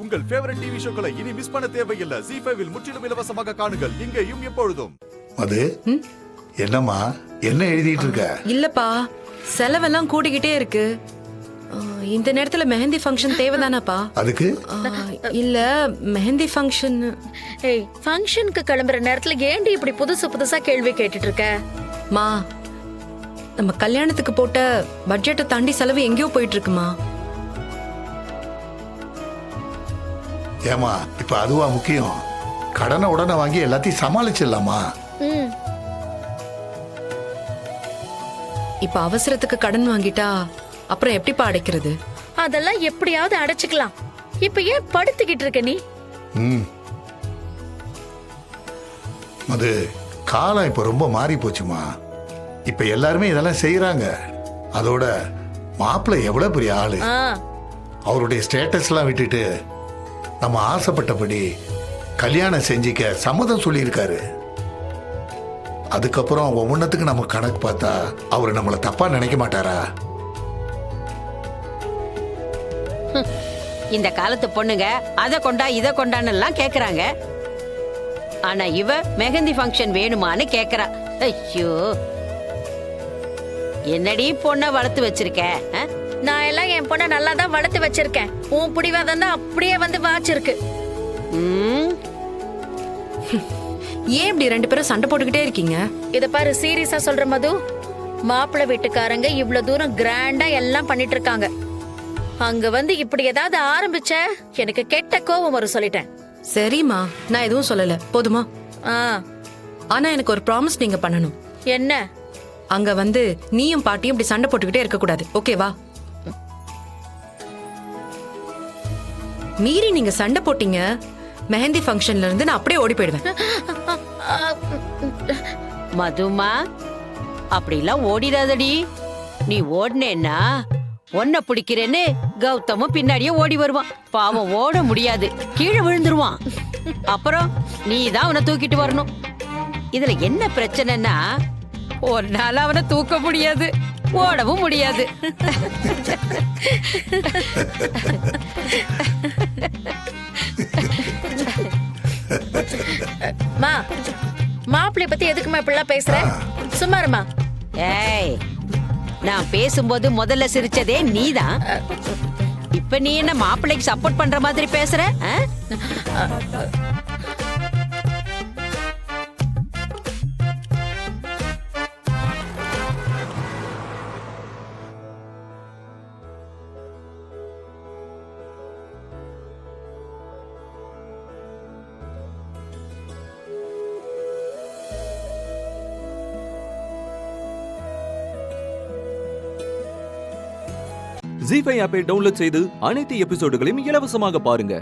உங்கள் favourite TV ஷோக்களை இனி miss பண்ண தேவையில்லை. ZEE5 இல் முற்றிலும் இலவசமாக காணுங்கள். இங்கேயும் எப்பொழுதும். அது என்னம்மா என்ன எழுதிட்டு இருக்க? இல்லப்பா, செலவெல்லாம் கூடிக்கிட்டே இருக்கு. இந்த நேரத்துல மெஹந்தி ஃபங்க்ஷன் தேவைதானாப்பா? அதுக்கு இல்ல, மெஹந்தி ஃபங்க்ஷன். ஏய், ஃபங்க்ஷனுக்கு கிளம்புற நேரத்துல ஏண்டி இப்படி புதுசு புதுசா கேள்வி கேட்டுட்டு இருக்க? மா, நம்ம கல்யாணத்துக்கு போட்ட பட்ஜெட்டை தாண்டி செலவு எங்கேயோ போயிட்டு இருக்குமா? ஏமா இப்ப அதுவா முக்கியம்? கடனை உடனே வாங்கி எல்லாத்தையும் சமாளிச்சிடலாமா? ம், இப்ப அவசரத்துக்கு கடன் வாங்கிட்டா அப்புறம் எப்படிப்பா அடைக்கிறது? அதெல்லாம் எப்படியாவது அடைச்சுக்கலாம். இப்ப ஏன் படுத்துக்கிட்டு இருக்க நீ? ம் அது காலம் இப்ப ரொம்ப மாறி போச்சுமா. இப்ப எல்லாருமே இதெல்லாம் செய்யறாங்க. அதோட மாப்பிள்ளை எவ்வளவு பெரிய ஆளு. ஆ, அவருடைய ஸ்டேட்டஸ் எல்லாம் விட்டுட்டு நம்ம ஆசைப்பட்டபடி கல்யாணம் செஞ்சிக்க சம்மதம் சொல்லியிருக்காரு. அதுக்கப்புறம் ஒவ்வொன்றத்துக்கு நம்ம கணக்கு பார்த்தா அவர் நம்மளை தப்பா நினைக்க மாட்டாரா? இந்த காலத்து பொண்ணுங்க அத கொண்டா இத கொண்டான்னு எல்லாம் கேக்குறாங்க. ஆனா இவ மெஹந்தி ஃபங்க்ஷன் வேணுமான்னு கேக்குறா. ஐயோ, என்னடி பொண்ண வளர்த்து வச்சிருக்க? நான் எல்லாம் என் பொண்ண நல்லா தான் வளர்த்து வச்சிருக்கேன். உன் புடிவாதம் தான் அப்படியே வந்து வாச்சிருக்கு. ம், ஏன் இப்படி ரெண்டு பேரும் சண்டை போட்டுக்கிட்டே இருக்கீங்க? இத பாரு, சீரியஸா சொல்ற மது, மாப்பிள்ளை வீட்டுக்காரங்க இவ்ளோ தூரம் கிராண்டா எல்லாம் பண்ணிட்டு இருக்காங்க. அங்க வந்து இப்படி ஏதாவது ஆரம்பிச்ச எனக்கு கெட்ட கோபம் வரும், சொல்லிட்டேன். சரிம்மா, நான் எதுவும் சொல்லல, போதுமா? ஆ, ஆனா எனக்கு ஒரு ப்ராமிஸ் நீங்க பண்ணணும். என்ன? அங்க வந்து நீயும் பாட்டியும் இப்படி சண்டை போட்டுக்கிட்டே இருக்க கூடாது, ஓகேவா? மீறி நீங்க சண்டை போட்டீங்க, மெஹந்தி ஃபங்க்ஷன்ல இருந்து நான் அப்படியே ஓடி போயிடுவேன். மதுமா, அப்படிலாம் ஓடிடாதடி. நீ ஓடுனேன்னா ஒன்ன பிடிக்கிறேன்னு கௌதமும் பின்னாடியே ஓடி வருவான். பாவம் ஓட முடியாது, கீழே விழுந்துருவான். அப்புறம் நீ தான் அவனை தூக்கிட்டு வரணும். இதுல என்ன பிரச்சனைன்னா, ஒரு நாள் அவனை தூக்க முடியாது, ஓடவும் முடியாது. மா, மாப்பிள்ளைய பத்தி எதுக்குமா இப்படிலாம் பேசுற? சும்மா இருமா. ஏய், நான் பேசும்போது முதல்ல சிரிச்சதே நீதான். இப்ப நீ என்ன மாப்பிள்ளைக்கு சப்போர்ட் பண்ற மாதிரி பேசுற? ZEE5 ஆப்பை டவுன்லோட் செய்து அனைத்து எபிசோடுகளையும் இலவசமாக பாருங்க.